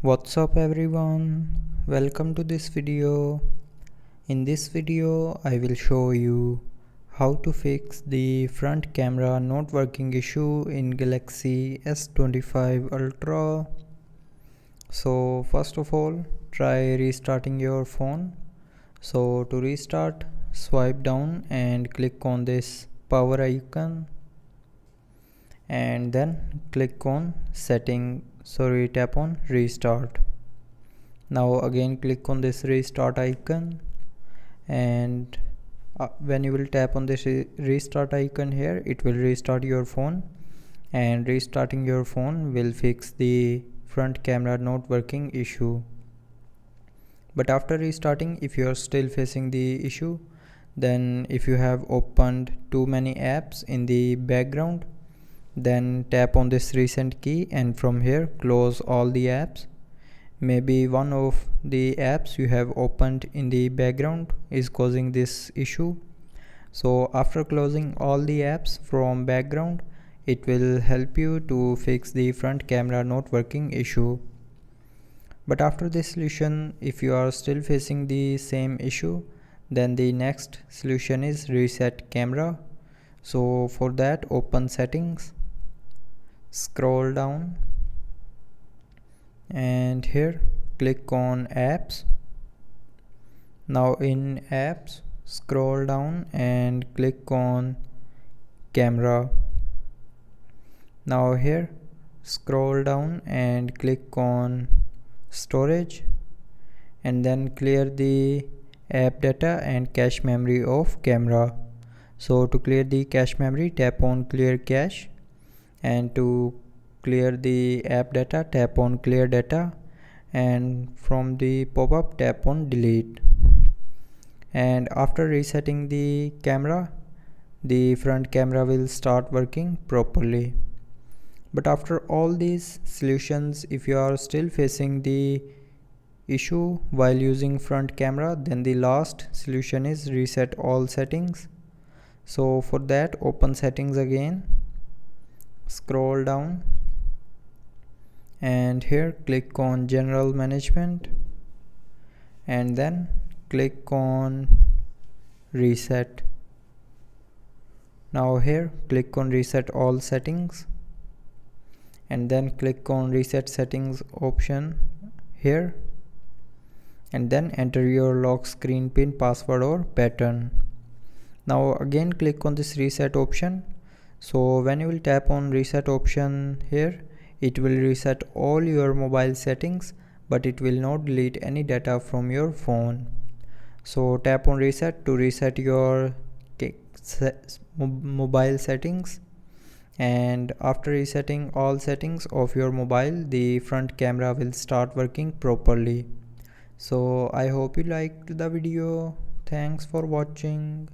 What's up everyone, welcome to this video. In this video I will show you how to fix the front camera not working issue in Galaxy S25 Ultra. So first of all, try restarting your phone. So to restart, swipe down and click on this power icon and then click on tap on restart. Now again click on this restart icon, and when you will tap on this restart icon here, it will restart your phone, and restarting your phone will fix the front camera not working issue. But after restarting, if you are still facing the issue, then if you have opened too many apps in the background, then tap on this recent key and from here close all the apps. Maybe one of the apps you have opened in the background is causing this issue. So after closing all the apps from background, it will help you to fix the front camera not working issue. But after this solution, if you are still facing the same issue, then the next solution is reset camera. So for that, open settings, scroll down, and here click on apps. Now in apps, scroll down and click on camera. Now here scroll down and click on storage, and then clear the app data and cache memory of camera. So to clear the cache memory, tap on clear cache, and to clear the app data, tap on clear data, and from the pop-up tap on delete. And after resetting the camera, the front camera will start working properly. But after all these solutions, if you are still facing the issue while using front camera, then the last solution is reset all settings. So for that, open settings again, scroll down, and here click on general management, and then click on reset. Now here click on reset all settings, and then click on reset settings option here, and then enter your lock screen pin, password or pattern. Now again click on this reset option. So when you will tap on reset option here, it will reset all your mobile settings, but it will not delete any data from your phone. So tap on reset to reset your mobile settings, and after resetting all settings of your mobile, the front camera will start working properly. So I hope you liked the video. Thanks for watching.